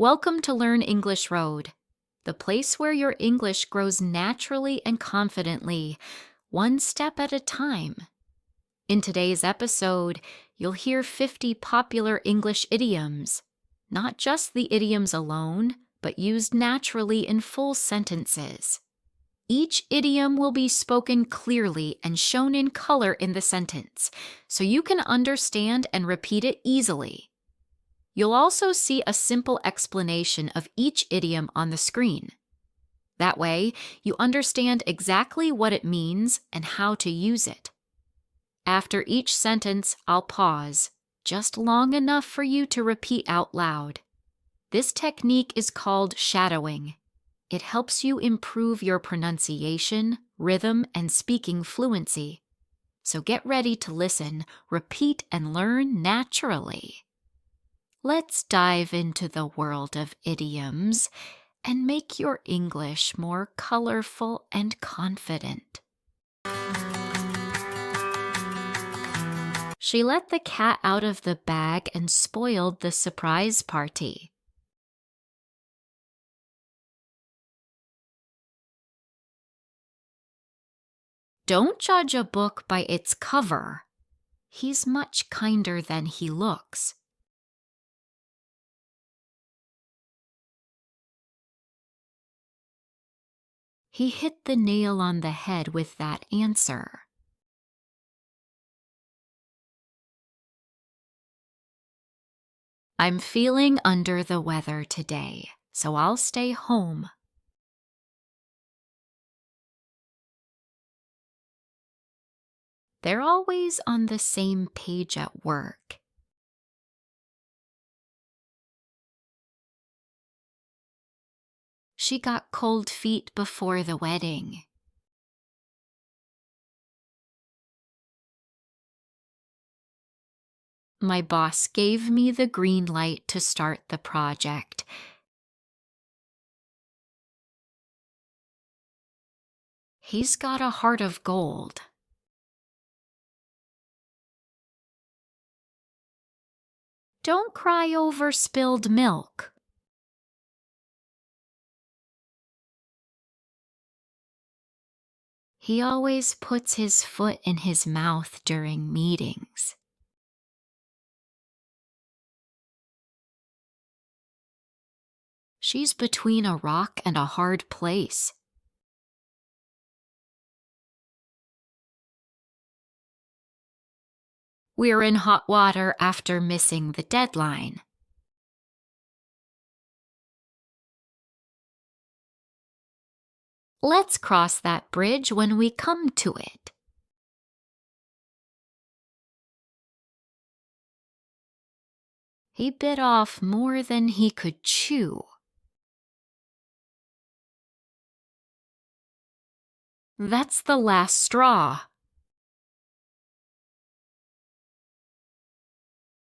Welcome to Learn English Road, the place where your English grows naturally and confidently, one step at a time. In today's episode, you'll hear 50 popular English idioms, not just the idioms alone, but used naturally in full sentences. Each idiom will be spoken clearly and shown in color in the sentence, so you can understand and repeat it easily. You'll also see a simple explanation of each idiom on the screen. That way, you understand exactly what it means and how to use it. After each sentence, I'll pause, just long enough for you to repeat out loud. This technique is called shadowing. It helps you improve your pronunciation, rhythm, and speaking fluency. So get ready to listen, repeat, and learn naturally. Let's dive into the world of idioms and make your English more colorful and confident. She let the cat out of the bag and spoiled the surprise party. Don't judge a book by its cover. He's much kinder than he looks. He hit the nail on the head with that answer. I'm feeling under the weather today, so I'll stay home. They're always on the same page at work. She got cold feet before the wedding. My boss gave me the green light to start the project. He's got a heart of gold. Don't cry over spilled milk. He always puts his foot in his mouth during meetings. She's between a rock and a hard place. We're in hot water after missing the deadline. Let's cross that bridge when we come to it. He bit off more than he could chew. That's the last straw.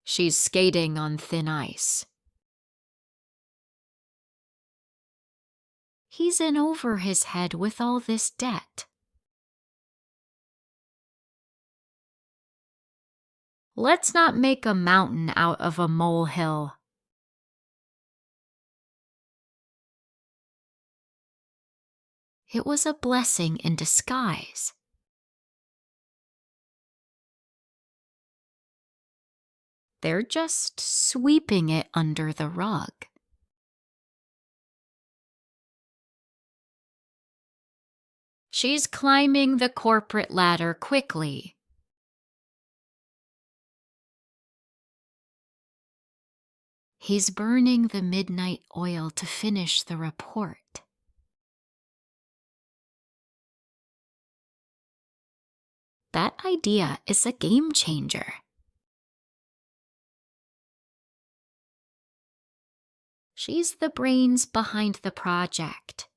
She's skating on thin ice. He's in over his head with all this debt. Let's not make a mountain out of a molehill. It was a blessing in disguise. They're just sweeping it under the rug. She's climbing the corporate ladder quickly. He's burning the midnight oil to finish the report. That idea is a game changer. She's the brains behind the project.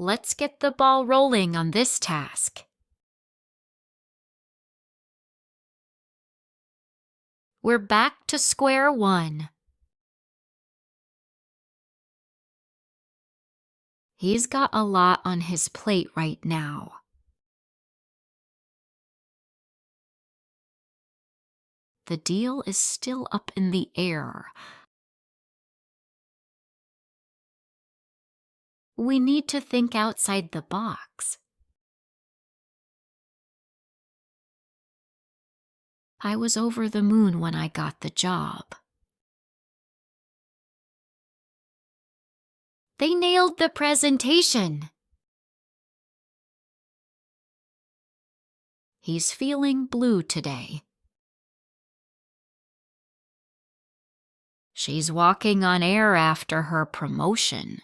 Let's get the ball rolling on this task. We're back to square one. He's got a lot on his plate right now. the deal is still up in the air. We need to think outside the box. I was over the moon when I got the job. They nailed the presentation. He's feeling blue today. She's walking on air after her promotion.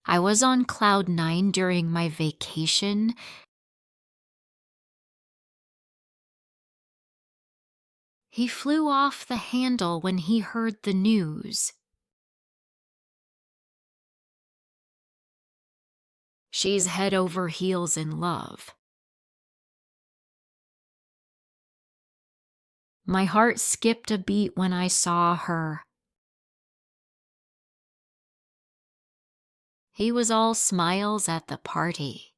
I was on cloud 9 during my vacation. He flew off the handle when he heard the news. She's head over heels in love. My heart skipped a beat when I saw her. He was all smiles at the party.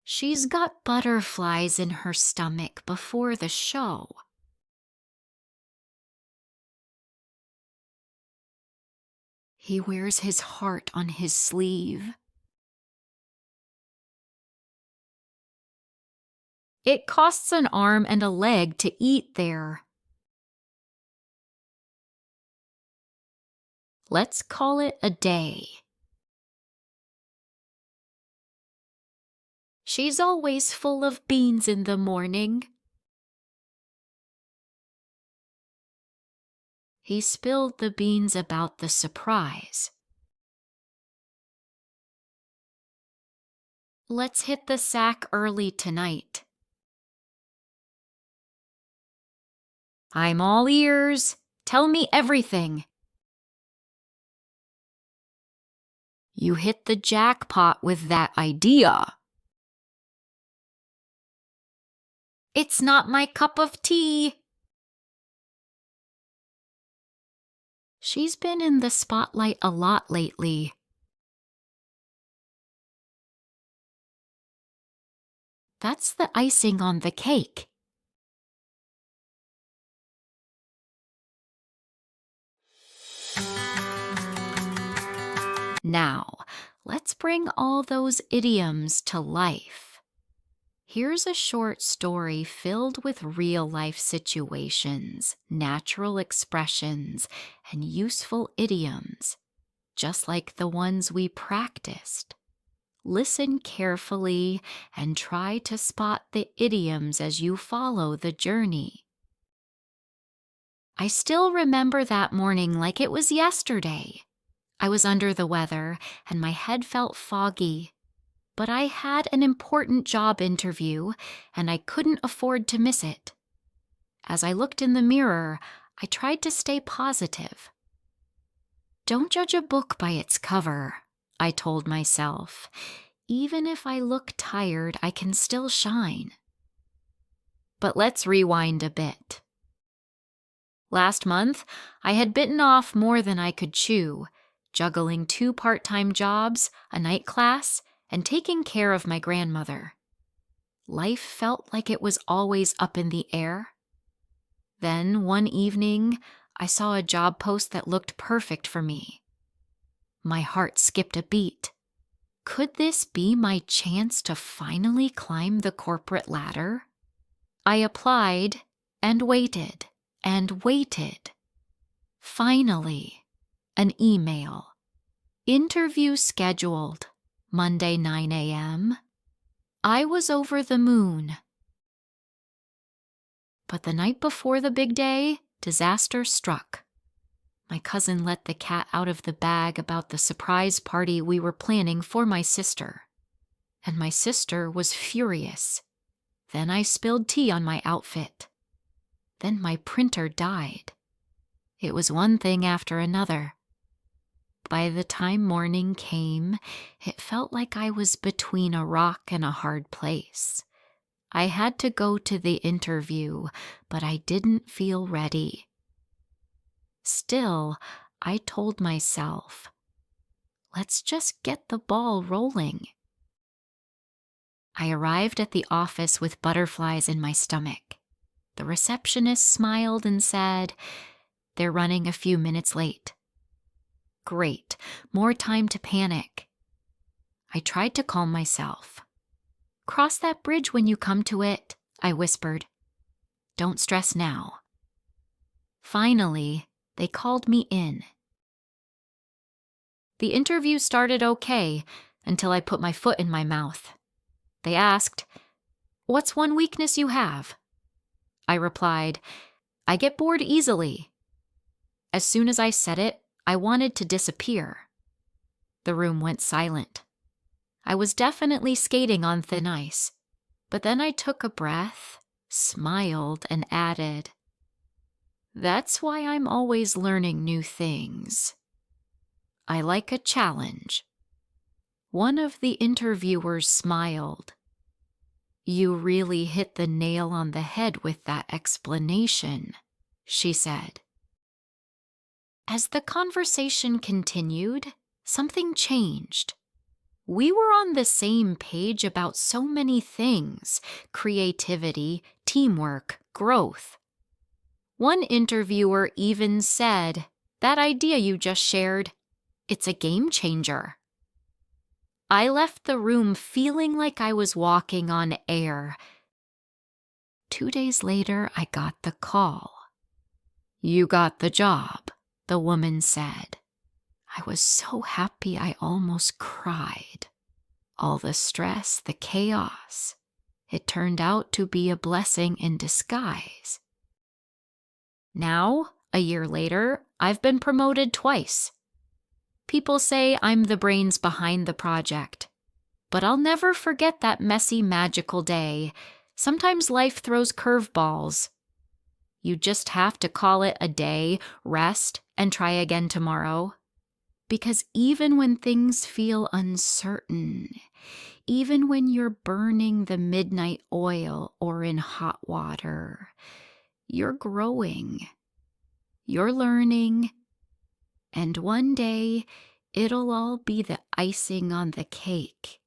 She's got butterflies in her stomach before the show. He wears his heart on his sleeve. It costs an arm and a leg to eat there. Let's call it a day. She's always full of beans in the morning. He spilled the beans about the surprise. Let's hit the sack early tonight. I'm all ears. Tell me everything. You hit the jackpot with that idea. It's not my cup of tea. She's been in the spotlight a lot lately. That's the icing on the cake. Now, let's bring all those idioms to life. Here's a short story filled with real-life situations, natural expressions, and useful idioms, just like the ones we practiced. Listen carefully and try to spot the idioms as you follow the journey. I still remember that morning like it was yesterday. I was under the weather and my head felt foggy. But I had an important job interview, and I couldn't afford to miss it. As I looked in the mirror, I tried to stay positive. Don't judge a book by its cover, I told myself. Even if I look tired, I can still shine. But let's rewind a bit. Last month, I had bitten off more than I could chew, juggling 2 part-time jobs, a night class, and taking care of my grandmother. Life felt like it was always up in the air. Then, one evening, I saw a job post that looked perfect for me. My heart skipped a beat. Could this be my chance to finally climb the corporate ladder? I applied and waited and waited. Finally, an email. Interview scheduled. Monday 9 a.m. I was over the moon. But the night before the big day, disaster struck. My cousin let the cat out of the bag about the surprise party we were planning for my sister. And my sister was furious. Then I spilled tea on my outfit. Then my printer died. It was one thing after another. By the time morning came, it felt like I was between a rock and a hard place. I had to go to the interview, but I didn't feel ready. Still, I told myself, Let's just get the ball rolling. I arrived at the office with butterflies in my stomach. The receptionist smiled and said, "They're running a few minutes late." Great, more time to panic. I tried to calm myself. "Cross that bridge when you come to it," I whispered. "Don't stress now." Finally, they called me in. The interview started okay until I put my foot in my mouth. They asked, "What's one weakness you have?" I replied, "I get bored easily." As soon as I said it, I wanted to disappear. The room went silent. I was definitely skating on thin ice. But then I took a breath, smiled, and added, "That's why I'm always learning new things. I like a challenge." One of the interviewers smiled. "You really hit the nail on the head with that explanation," she said. As the conversation continued, something changed. We were on the same page about so many things: creativity, teamwork, growth. One interviewer even said, "That idea you just shared, it's a game changer." I left the room feeling like I was walking on air. 2 days later, I got the call. "You got the job," the woman said. I was so happy I almost cried. All the stress, the chaos, it turned out to be a blessing in disguise. Now, a year later, I've been promoted twice. People say I'm the brains behind the project. But I'll never forget that messy, magical day. Sometimes life throws curveballs. You just have to call it a day, rest, and try again tomorrow. Because even when things feel uncertain, even when you're burning the midnight oil or in hot water, you're growing, you're learning, and one day it'll all be the icing on the cake.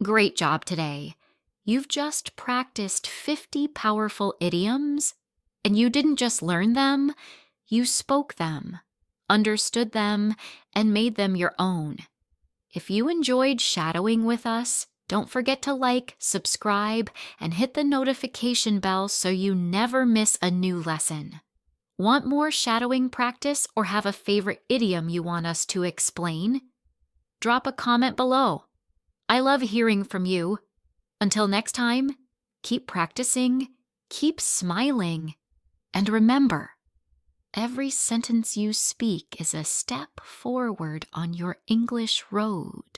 Great job today. You've just practiced 50 powerful idioms, and you didn't just learn them, you spoke them, understood them, and made them your own. If you enjoyed shadowing with us, don't forget to like, subscribe, and hit the notification bell so you never miss a new lesson. Want more shadowing practice or have a favorite idiom you want us to explain? Drop a comment below. I love hearing from you. Until next time, keep practicing, keep smiling, and remember, every sentence you speak is a step forward on your English road.